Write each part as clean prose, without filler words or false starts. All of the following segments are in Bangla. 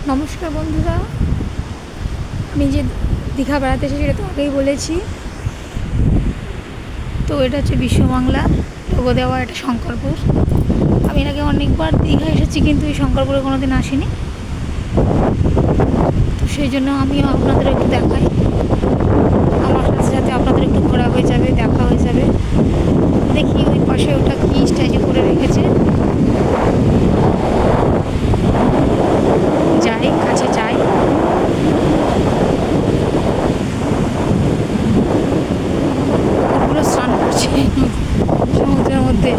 নমস্কার বন্ধুরা, আমি যে দীঘা বেড়াতে এসেছি সেটা তো আগেই বলেছি। তো এটা হচ্ছে বিশ্ববাংলা লোগো দেওয়া, এটা শঙ্করপুর। আমি এর আগে অনেকবার দীঘা এসেছি, কিন্তু এই শঙ্করপুরে কোনো দিন আসিনি। তো সেই জন্য আমিও আপনাদের একটু দেখাই, আমার সাথে সাথে আপনাদের একটু ঘোরা হয়ে যাবে, দেখা হয়ে যাবে। দেখি ওই পাশে ওটা কি স্ট্যাচু করে রেখেছে, যাই কাছে যাই। পুরো স্নান করছে সমুদ্রের মধ্যে।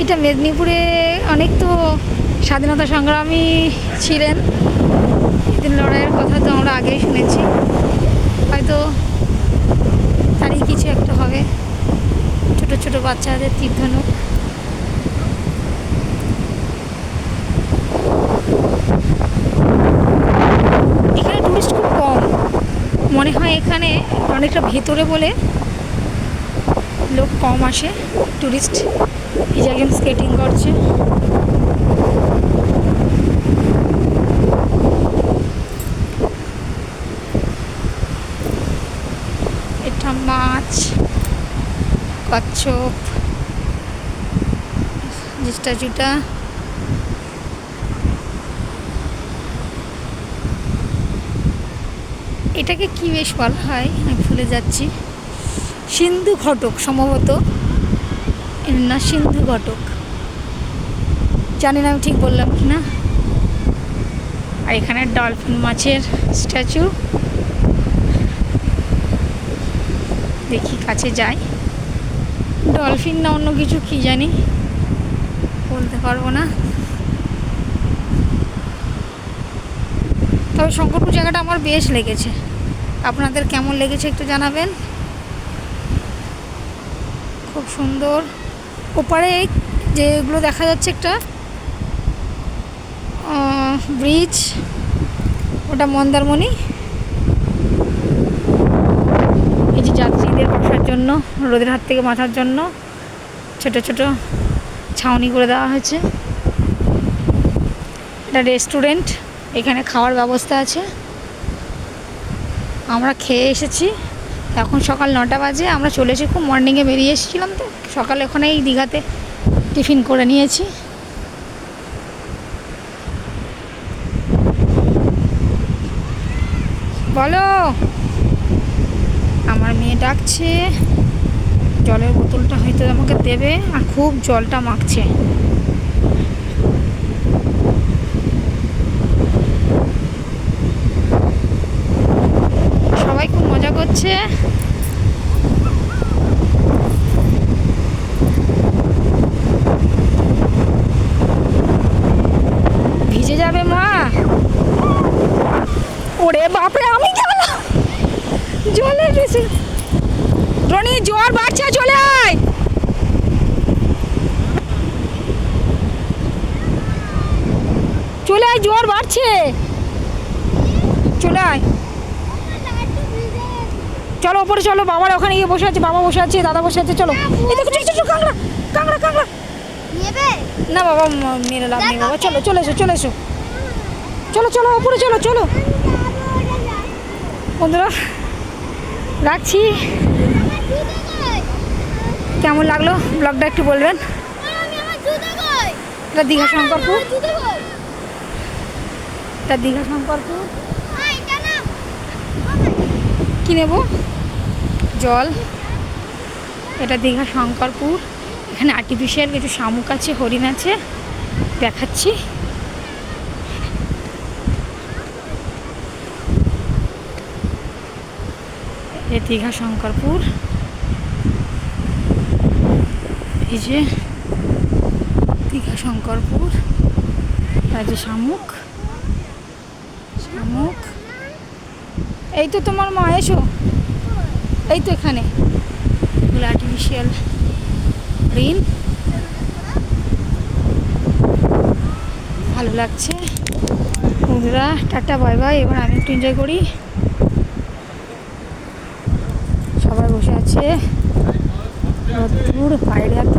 এটা মেদিনীপুরে অনেক তো স্বাধীনতা সংগ্রামী ছিলেন, এদের লড়াইয়ের কথা তো আমরা আগেই শুনেছি। হয়তো তারই কিছু একটা হবে। ছোট ছোট বাচ্চাদের তীরধনুক। এখানে টুরিস্ট খুব কম মনে হয়, এখানে অনেকটা ভেতরে বলে লোক কম আসে টুরিস্ট। এই যে একজন স্কেটিং করছে। এটা মাছ, কচ্ছপ, যে স্ট্যাচুটা এটাকে কি বেশ বলা হয় আমি ভুলে যাচ্ছি। সিন্ধু ঘটক সম্ভবত, না সিন্ধু ঘটক, জানি না আমি ঠিক বললাম কি না। আর এখানে ডলফিন মাছের স্ট্যাচু, দেখি কাছে যাই। ডলফিন না অন্য কিছু কি জানি, বলতে পারবো না। তবে শঙ্করপুর জায়গাটা আমার বেশ লেগেছে। আপনাদের কেমন লেগেছে একটু জানাবেন। খুব সুন্দর। ওপারে যেগুলো দেখা যাচ্ছে একটা ব্রিজ, ওটা মন্দারমণি। এই যে যাত্রীদের বসার জন্য, রোদের হাত থেকে বাঁচার জন্য ছোট ছোট ছাউনি করে দেওয়া হয়েছে। এটা রেস্টুরেন্ট, এখানে খাওয়ার ব্যবস্থা আছে। আমরা খেয়ে এসেছি, এখন সকাল 9টা বাজে। আমরা চলে এসে খুব মর্নিংয়ে বেরিয়ে এসেছিলাম, তো সকালে ওখানে এই দীঘাতে টিফিন করে নিয়েছি। বলো, আমার মেয়ে ডাকছে, জলের বোতলটা হয়তো আমাকে দেবে, আর খুব জলটা মাখছে। সবাই খুব মজা করছে। ভিজে যাবে মা। ওরে বাপরে, আমি গেলাম জলে বেশি। রনি, জল বাড়ছে, চলে আয়। চলে আয়, জোর বাড়ছে, চলে আয়। চলো ওপরে চলো, বাবার ওখানে গিয়ে বসে আছে, বাবা বসে আছে, দাদা বসে আছে, চলো। এই দেখো চলো কাঁকড়া কাঁকড়া কাঁকড়া। না বাবা, মেরে লাভ নেই বাবা, চলো চলে এসো, চলে এসো, চলো চলো ওপরে চলো, চলো বন্ধুরা, রাখছি। কেমন লাগলো ব্লগটা একটু বলবেন। এটা দীঘা শঙ্করপুর, এটা দীঘা শঙ্করপুর। কি নেব? জল। এটা দীঘা শঙ্করপুর। এখানে আর্টিফিশিয়াল কিছু শামুক আছে, হরিণ আছে, দেখাচ্ছি। এই দীঘা শঙ্করপুর, এই যে দীঘা শঙ্করপুর। আর যে শামুক, শামুক। এই তো তোমার মা, এসো, এই তো এখানে এগুলো আর্টিফিশিয়াল হরিণ। ভালো লাগছে বন্ধুরা, টাটা বাই বাই। এবার আমি একটু এনজয় করি। হচ্ছে রোদ্দুর বাইরে এত